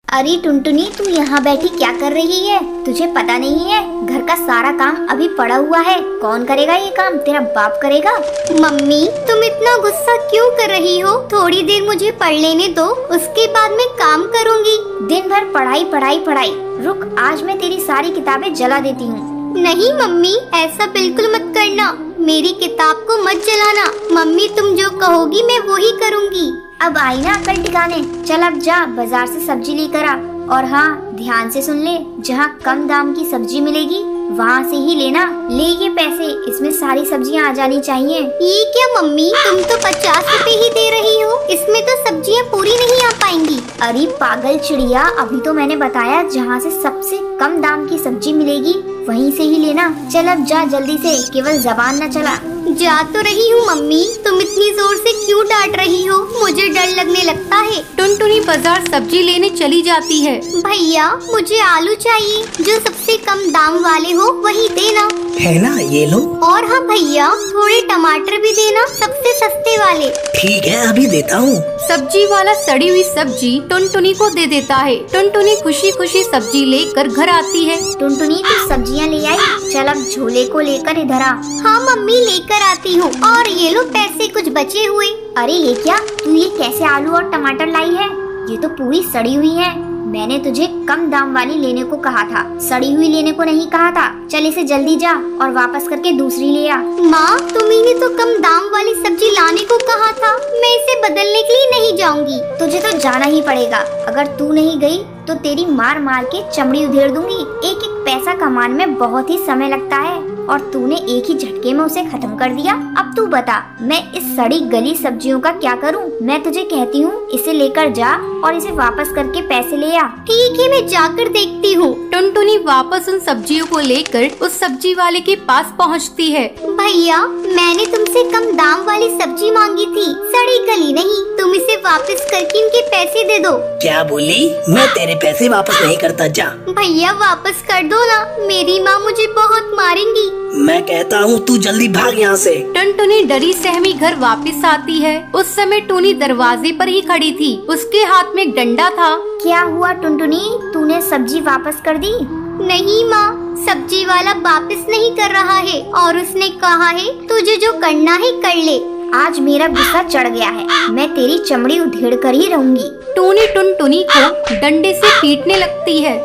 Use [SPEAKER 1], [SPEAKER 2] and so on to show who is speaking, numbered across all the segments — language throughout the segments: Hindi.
[SPEAKER 1] अरे टुनटुनी, तू यहाँ बैठी क्या कर रही है? तुझे पता नहीं है घर का सारा काम अभी पड़ा हुआ है। कौन करेगा ये काम? तेरा बाप करेगा।
[SPEAKER 2] मम्मी, तुम इतना गुस्सा क्यों कर रही हो? थोड़ी देर मुझे पढ़ लेने दो, उसके बाद मैं काम करूँगी।
[SPEAKER 1] दिन भर पढ़ाई पढ़ाई पढ़ाई। रुक, आज मैं तेरी सारी किताबें जला देती हूँ।
[SPEAKER 2] नहीं मम्मी, ऐसा बिल्कुल मत करना। मेरी किताब को मत जलाना। मम्मी, तुम जो कहोगी मैं वो ही करूँगी।
[SPEAKER 1] अब आई ना अकल ठिकाने। चल अब जा बाजार से सब्जी लेकर आ। और हाँ, ध्यान से सुन ले, जहाँ कम दाम की सब्जी मिलेगी वहाँ से ही लेना। ले ये पैसे, इसमें सारी सब्जियाँ आ जानी चाहिए।
[SPEAKER 2] ये क्या मम्मी, तुम तो 50 रुपए ही दे रही हो। इसमें तो सब्जियाँ पूरी नहीं आ पाएंगी।
[SPEAKER 1] अरे पागल चिड़िया, अभी तो मैंने बताया जहाँ से सबसे कम दाम की सब्जी मिलेगी वहीं से ही लेना। चल अब जा जल्दी से, केवल जबान न चला।
[SPEAKER 2] जा तो रही हूँ मम्मी, तुम इतनी जोर से क्यों डांट रही हो? मुझे डर लगने लगता है।
[SPEAKER 3] टुनटुनी बाजार सब्जी लेने चली जाती है।
[SPEAKER 2] भैया, मुझे आलू चाहिए, जो सबसे कम दाम वाले हो वही देना।
[SPEAKER 4] है ना, ये लो।
[SPEAKER 2] और हाँ भैया, थोड़े टमाटर भी देना, सबसे सस्ते वाले।
[SPEAKER 4] ठीक है, अभी देता हूँ।
[SPEAKER 3] सब्जी वाला सड़ी हुई सब्जी टुनटुनी को दे देता है। टुनटुनी खुशी खुशी सब्जी लेकर घर आती है।
[SPEAKER 1] टुनटुनी, तू सब्जियाँ ले आई? चल अब झोले को लेकर इधर आ।
[SPEAKER 2] हाँ मम्मी, लेकर आती हूँ। और ये लो पैसे कुछ बचे हुए।
[SPEAKER 1] अरे ये क्या, तू ये कैसे आलू और टमाटर लाई है? ये तो पूरी सड़ी हुई है। मैंने तुझे कम दाम वाली लेने को कहा था, सड़ी हुई लेने को नहीं कहा था। चल इसे जल्दी जा और वापस करके दूसरी ले आ।
[SPEAKER 2] माँ, तुम्ही ने तो कम दाम वाली सब्जी लाने को कहा था। मैं इसे बदलने के लिए नहीं जाऊंगी।
[SPEAKER 1] तुझे तो जाना ही पड़ेगा। अगर तू नहीं गई तो तेरी मार मार के चमड़ी उधेड़ दूंगी। एक एक पैसा कमाने में बहुत ही समय लगता है और तूने एक ही झटके में उसे खत्म कर दिया। अब तू बता, मैं इस सड़ी गली सब्जियों का क्या करूं? मैं तुझे कहती हूँ इसे लेकर जा और इसे वापस करके पैसे ले आ।
[SPEAKER 2] ठीक है, मैं जाकर देखती हूँ।
[SPEAKER 3] टुनटुनी वापस उन सब्जियों को लेकर उस सब्जी वाले के पास पहुँचती है।
[SPEAKER 2] भैया, मैंने तुमसे कम दाम वाली सब्जी मांगी थी, सड़ी गली नहीं। तुम इसे वापस करके इनके पैसे दे दो।
[SPEAKER 4] क्या बोली? मैं तेरे पैसे वापस नहीं करता। जा
[SPEAKER 2] भैया, वापस कर दो ना, मेरी माँ मुझे बहुत मारेंगी।
[SPEAKER 4] मैं कहता हूँ तू जल्दी भाग यहाँ से।
[SPEAKER 3] टुनटुनी डरी सहमी घर वापस आती है। उस समय टूनी दरवाजे पर ही खड़ी थी। उसके हाथ में एक डंडा था।
[SPEAKER 1] क्या हुआ टुनटुनी, तूने सब्जी वापस कर दी?
[SPEAKER 2] नहीं माँ, सब्जी वाला वापस नहीं कर रहा है और उसने कहा है तुझे जो करना है कर ले।
[SPEAKER 1] आज मेरा गुस्सा चढ़ गया है, मैं तेरी चमड़ी उधेड़ कर ही रहूंगी।
[SPEAKER 3] टूनी टुनटुनी को डंडे से पीटने लगती है।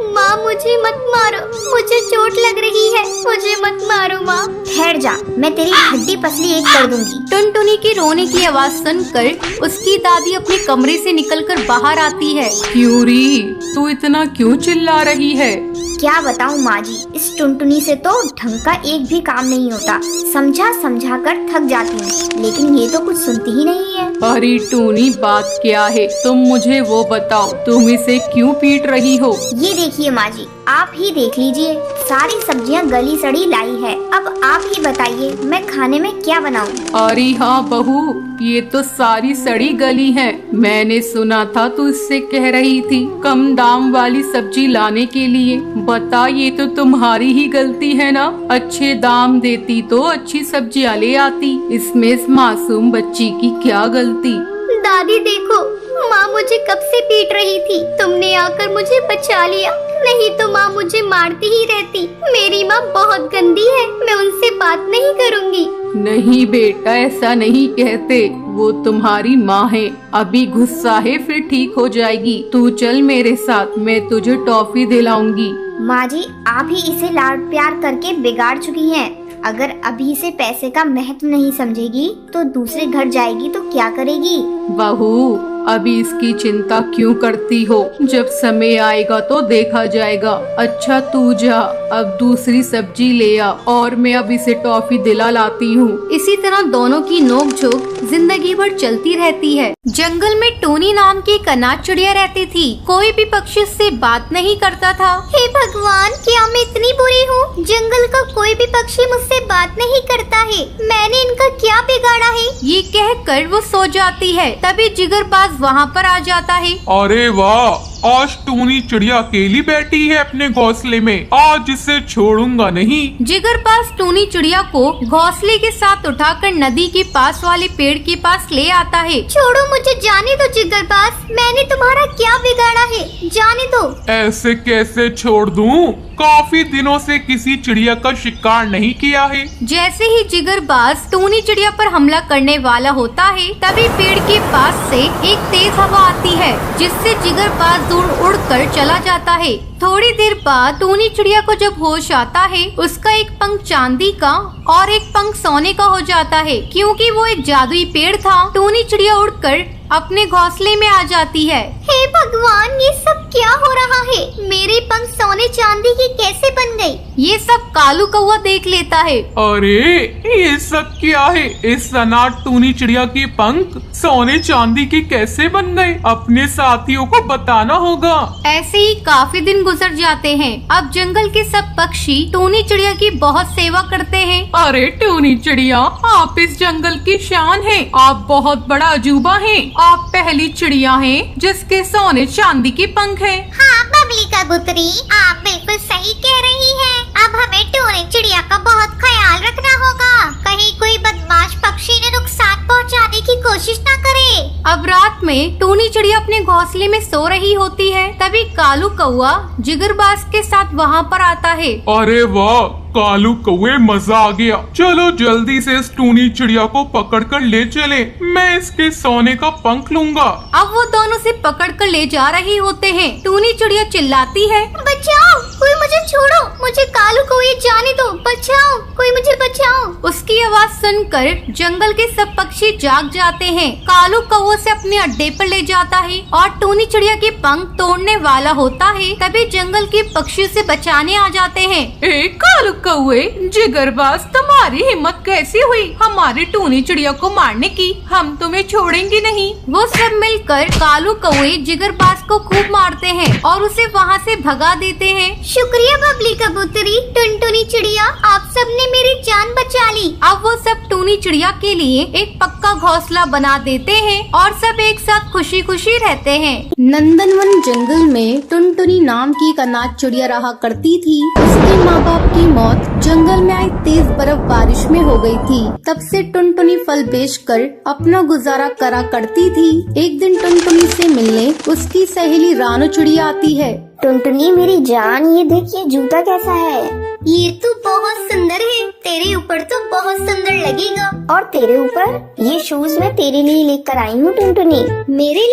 [SPEAKER 2] माँ, मुझे मत मारो, मुझे चोट लग रही है। मुझे मत मारो माँ।
[SPEAKER 1] ठहर जा, मैं तेरी हड्डी पसली एक कर दूंगी।
[SPEAKER 3] टुनटुनी की रोने की आवाज सुनकर उसकी दादी अपने कमरे से निकलकर बाहर आती है।
[SPEAKER 5] क्यूरी, तू इतना क्यों चिल्ला रही है?
[SPEAKER 1] क्या बताऊँ माँ जी, इस टुनटुनी से तो ढंग का एक भी काम नहीं होता। समझा समझा कर थक जाती हूँ, लेकिन ये तो कुछ सुनती ही नहीं है।
[SPEAKER 5] अरे टूनी, बात क्या है? तुम मुझे वो बताओ, तुम इसे क्यों पीट रही हो?
[SPEAKER 1] ये देखिए माँ जी, आप ही देख लीजिए, सारी सब्जियाँ गली सड़ी लाई है। अब आप ही बताइए मैं खाने में क्या बनाऊँ?
[SPEAKER 5] अरे हाँ बहू, ये तो सारी सड़ी गली है। मैंने सुना था तू इससे कह रही थी कम दाम वाली सब्जी लाने के लिए। बता, ये तो तुम्हारी ही गलती है ना। अच्छे दाम देती तो अच्छी सब्जियाँ ले आती। इसमें इस मासूम बच्ची की क्या गलती?
[SPEAKER 2] दादी देखो, माँ मुझे कब से पीट रही थी, तुमने आकर मुझे बचा लिया। नहीं तो माँ मुझे मारती ही रहती। मेरी माँ बहुत गंदी है, मैं उनसे बात नहीं करूँगी।
[SPEAKER 5] नहीं बेटा, ऐसा नहीं कहते। वो तुम्हारी माँ है। अभी गुस्सा है, फिर ठीक हो जाएगी। तू चल मेरे साथ, मैं तुझे टॉफी दिलाऊंगी।
[SPEAKER 1] माँ जी, आप ही इसे लाड प्यार करके बिगाड़ चुकी हैं। अगर अभी से पैसे का महत्व नहीं समझेगी तो दूसरे घर जाएगी तो क्या करेगी?
[SPEAKER 5] बहू, अभी इसकी चिंता क्यों करती हो? जब समय आएगा तो देखा जाएगा। अच्छा तू जा, अब दूसरी सब्जी ले आ और मैं अब इसे टॉफी दिला लाती हूँ।
[SPEAKER 3] इसी तरह दोनों की नोक-झोंक जिंदगी भर चलती रहती है। जंगल में टोनी नाम की एक अनाथ चिड़िया रहती थी। कोई भी पक्षी उससे बात नहीं करता था।
[SPEAKER 2] हे भगवान, क्या मैं इतनी बुरी हूँ? जंगल का कोई भी पक्षी मुझसे बात नहीं करता है। मैंने इनका क्या बिगाड़ा है?
[SPEAKER 3] ये कहकर वो सो जाती है। तभी जिगरबाज वहाँ पर आ जाता है।
[SPEAKER 6] अरे वाह, आज टूनी चिड़िया अकेली बैठी है अपने घोंसले में। आज इसे छोड़ूंगा नहीं।
[SPEAKER 3] जिगरबाज टूनी चिड़िया को घोंसले के साथ उठाकर नदी के पास वाले पेड़ के पास ले आता है।
[SPEAKER 2] छोड़ो मुझे, जाने दो जिगरबाज,
[SPEAKER 6] ऐसे कैसे छोड़ दूं? काफी दिनों से किसी चिड़िया का शिकार नहीं किया है।
[SPEAKER 3] जैसे ही जिगरबाज टूनी चिड़िया पर हमला करने वाला होता है, तभी पेड़ के पास से एक तेज हवा आती है, जिससे जिगरबाज दूर उड़कर चला जाता है। थोड़ी देर बाद टूनी चिड़िया को जब होश आता है, उसका एक पंख चांदी का और एक पंख सोने का हो जाता है। क्योंकि वो एक जादुई पेड़ था, टूनी चिड़िया उड़कर अपने घोंसले में आ जाती है।
[SPEAKER 2] हे भगवान, ये सब क्या हो रहा है? मेरे पंख सोने चांदी की कैसे बन गई?
[SPEAKER 3] ये सब कालू कौवा देख लेता है।
[SPEAKER 6] अरे ये सब क्या है? इस सनाट टूनी चिड़िया के पंख सोने चांदी के कैसे बन गए? अपने साथियों को बताना होगा।
[SPEAKER 3] ऐसे ही काफी दिन गुजर जाते हैं। अब जंगल के सब पक्षी टूनी चिड़िया की बहुत सेवा करते हैं।
[SPEAKER 5] अरे टूनी चिड़िया, आप इस जंगल की शान हैं। आप बहुत बड़ा अजूबा हैं। आप पहली चिड़िया हैं जिसके सोने चांदी के पंख हैं।
[SPEAKER 2] हाँ बबली कबूतरी, आप बिल्कुल सही कह रही हैं। अब हमें टूनी चिड़िया का बहुत ख्याल रखना होगा, कहीं कोई बदमाश पक्षी ने नुकसान पहुंचाने की कोशिश न करे।
[SPEAKER 3] अब रात में टूनी चिड़िया अपने घोंसले में सो रही होती है, तभी कालू कौवा जिगरबाज के साथ वहाँ पर आता है।
[SPEAKER 6] अरे वाह कालू कौवे, मजा आ गया। चलो जल्दी से इस टूनी चिड़िया को पकड़कर ले चले। मैं इसके सोने का पंख लूंगा।
[SPEAKER 3] अब वो दोनों से पकड़कर ले जा रही होते हैं। टूनी चिड़िया चिल्लाती है,
[SPEAKER 2] बचाओ, कोई मुझे छोड़ो, मुझे कालू कौवे जाने दो, बचाओ, कोई मुझे बचाओ।
[SPEAKER 3] उसकी आवाज सुनकर जंगल के सब पक्षी जाग जाते हैं। कालू कौवे से अपने अड्डे पर ले जाता है और टूनी चिड़िया के पंख तोड़ने वाला होता है। तभी जंगल के पक्षियों से बचाने आ जाते हैं।
[SPEAKER 5] ए कालू कौवे, जिगरबाज, तुम्हारी हिम्मत कैसी हुई हमारी टूनी चिड़िया को मारने की? हम तुम्हें छोड़ेंगे नहीं।
[SPEAKER 3] वो सब मिलकर कालू कौवे जिगरबाज को खूब मारते हैं और उसे वहाँ से भगा देते हैं।
[SPEAKER 2] शुक्रिया बबली कबूतरी, टुनटुनी चिड़िया, आप सबने मेरी जान बचा ली।
[SPEAKER 3] अब वो सब टूनी चिड़िया के लिए एक पक्का घोंसला बना देते हैं और सब एक साथ खुशी खुशी रहते हैं। नंदनवन जंगल में टुनटुनी नाम की एक अनाथ चिड़िया रहा करती थी। उसके माँ बाप की मौत जंगल में आई तेज बर्फ बारिश में हो गई थी। तब से टुनटुनी फल बेचकर अपना गुजारा करा करती थी। एक दिन टुनटुनी से मिलने उसकी सहेली रानू चिड़िया आती है।
[SPEAKER 1] टुनटुनी मेरी जान, ये देख ये जूता कैसा है?
[SPEAKER 2] ये तो बहुत सुंदर है, तेरे ऊपर तो बहुत सुंदर लगेगा।
[SPEAKER 1] और तेरे ऊपर? ये शूज मैं तेरे लिए लेकर आई हूँ टुनटुनी।
[SPEAKER 2] मेरे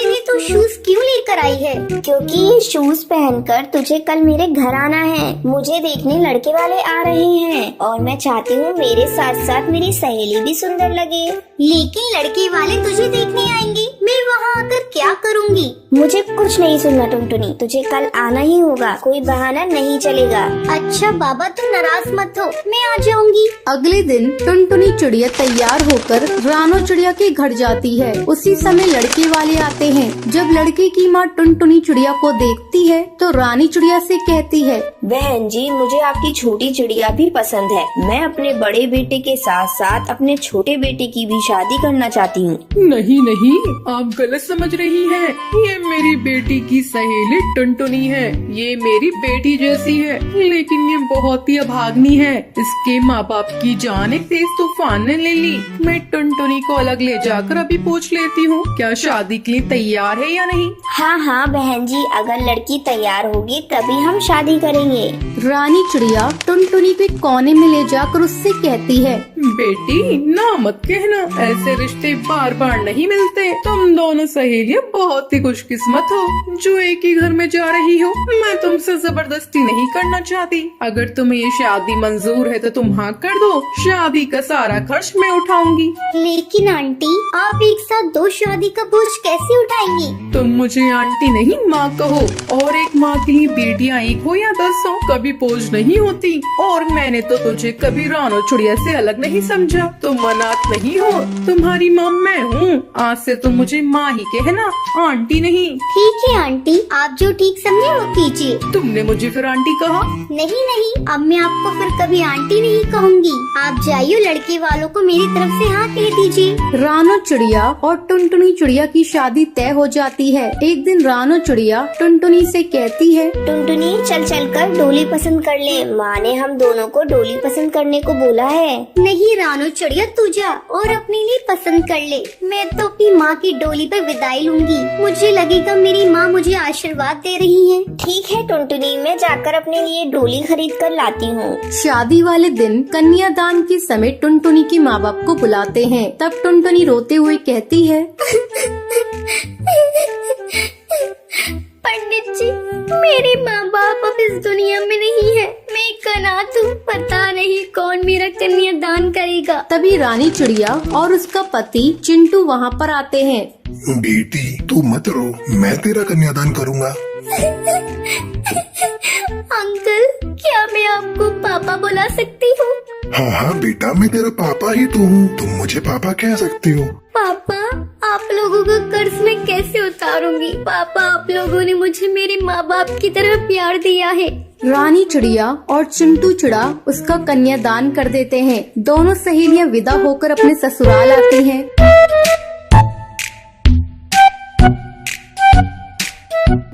[SPEAKER 2] लिए तो शूज क्यों लेकर आई है?
[SPEAKER 1] क्योंकि ये शूज पहनकर तुझे कल मेरे घर आना है। मुझे देखने लड़के वाले आ रहे हैं और मैं चाहती हूँ मेरे साथ साथ मेरी सहेली भी सुंदर लगे।
[SPEAKER 2] लेकिन लड़के वाले तुझे देखने आएंगे, मैं वहाँ आकर क्या करूँगी?
[SPEAKER 1] मुझे कुछ नहीं सुनना टुनटुनी, तुझे कल आना ही होगा, कोई बहाना नहीं चलेगा।
[SPEAKER 2] अच्छा बाबा, तुम नाराज मत हो, मैं आ जाऊंगी।
[SPEAKER 3] अगले दिन टुनटुनी चिड़िया तैयार होकर रानू चिड़िया के घर जाती है। उसी समय लड़के वाले आते हैं। जब लड़के की माँ टुनटुनी चिड़िया को देखती है तो रानी चिड़िया से कहती है,
[SPEAKER 1] बहन जी, मुझे आपकी छोटी चिड़िया भी पसंद है। मैं अपने बड़े बेटे के साथ साथ अपने छोटे बेटे की भी शादी करना चाहती हूँ।
[SPEAKER 5] नहीं नहीं, आप गलत समझ रही हैं। ये मेरी बेटी की सहेली टुनटुनी है। ये मेरी बेटी जैसी है, लेकिन ये बहुत ही अभागनी है। इसके माँ बाप की जान एक तेज तूफान ने ले ली। मैं टुनटुनी को अलग ले जाकर अभी पूछ लेती हूँ, क्या शादी के लिए तैयार है या नहीं?
[SPEAKER 1] हाँ हाँ बहन जी, अगर लड़की तैयार होगी तभी हम शादी करेंगे।
[SPEAKER 3] रानी चिड़िया टुनटुनी को एक कोने में ले जाकर उससे कहती है,
[SPEAKER 5] बेटी ना मत कहना, ऐसे रिश्ते बार बार नहीं मिलते। तुम दोनों सहेलियां बहुत ही खुशकिस्मत हो जो एक ही घर में जा रही हो। मैं तुमसे जबरदस्ती नहीं करना चाहती। अगर तुम्हें ये शादी मंजूर है तो तुम हाँ कर दो। शादी का सारा खर्च मैं उठाऊंगी।
[SPEAKER 2] लेकिन आंटी, आप एक साथ दो शादी का बोझ कैसे उठाएंगी?
[SPEAKER 5] तुम मुझे आंटी नहीं माँ कहो। और एक माँ के लिए बेटियाँ एक हो या 10 हो, कभी बोझ नहीं होती। और मैंने तो तुझे कभी रानू चिड़िया से अलग नहीं समझा। तुम अनाथ नहीं हो, तुम्हारी माँ मैं हूँ। आज से तुम मुझे माँ ही कहना, आंटी नहीं।
[SPEAKER 2] ठीक है आंटी, आप जो ठीक समझे वो कीजिए।
[SPEAKER 5] तुमने मुझे फिर आंटी कहा?
[SPEAKER 2] नहीं नहीं, अब मैं आपको फिर कभी आंटी नहीं कहूँगी। आप जाइए, लड़के वालों को मेरी तरफ से हाँ कह दीजिए।
[SPEAKER 3] रानू चिड़िया और टुनटुनी चिड़िया की शादी तय हो जाती है। एक दिन रानू चिड़िया टुनटुनी से कहती है,
[SPEAKER 1] टुनटुनी चल चल कर डोली पसंद कर ले। माँ ने हम दोनों को डोली पसंद करने को बोला है।
[SPEAKER 2] नहीं रानू चिड़िया, तू जा और अपने लिए पसंद कर ले। मैं तो अपनी माँ की डोली पर विदाई लूंगी। मुझे लगेगा मेरी माँ मुझे आशीर्वाद दे रही है।
[SPEAKER 1] ठीक है टुनटुनी, मैं जाकर अपने लिए डोली खरीद कर लाती हूँ।
[SPEAKER 3] शादी वाले दिन कन्यादान के समय टुनटुनी के माँ बाप को बुलाते हैं। तब टुनटुनी रोते हुए कहती है,
[SPEAKER 2] पंडित जी, मेरे माँ बाप अब इस दुनिया में नहीं है। मैं एक अनाथ हूँ, पता नहीं कौन मेरा कन्यादान करेगा।
[SPEAKER 3] तभी रानी चिड़िया और उसका पति चिंटू वहाँ पर आते हैं।
[SPEAKER 7] बेटी तू मत रो, मैं तेरा कन्यादान करूँगा।
[SPEAKER 2] अंकल, क्या मैं आपको पापा बुला सकती हूँ?
[SPEAKER 7] हाँ हाँ बेटा, मैं तेरा पापा ही तो हूँ, तुम मुझे पापा कह सकती हो।
[SPEAKER 2] पापा, आप लोगों का कर्ज मैं कैसे उतारूंगी? पापा, आप लोगों ने मुझे मेरे माँ बाप की तरह प्यार दिया है।
[SPEAKER 3] रानी चिड़िया और चिंटू चिड़ा उसका कन्यादान कर देते हैं। दोनों सहेलियां विदा होकर अपने ससुराल आती हैं।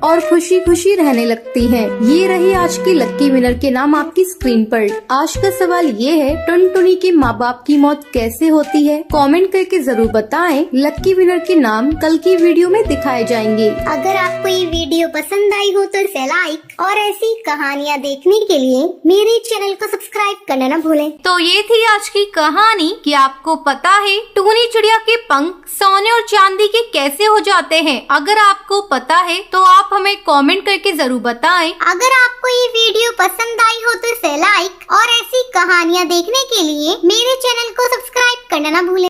[SPEAKER 3] और खुशी खुशी रहने लगती हैं। ये रही आज की लक्की विनर के नाम आपकी स्क्रीन पर। आज का सवाल ये है, टुनटुनी के माँ बाप की मौत कैसे होती है? कमेंट करके जरूर बताएं। लक्की विनर के नाम कल की वीडियो में दिखाए जाएंगे।
[SPEAKER 2] अगर आपको ये वीडियो पसंद आई हो तो इसे लाइक और ऐसी कहानियाँ देखने के लिए मेरे चैनल को सब्सक्राइब करना न भूलें।
[SPEAKER 3] तो ये थी आज की कहानी कि आपको पता है टूनी चिड़िया के पंख सोने और चांदी के कैसे हो जाते हैं। अगर आपको पता है तो आप हमें कमेंट करके जरूर बताएं।
[SPEAKER 2] अगर आपको ये वीडियो पसंद आई हो तो इसे लाइक और ऐसी कहानियाँ देखने के लिए मेरे चैनल को सब्सक्राइब करना न भूलें।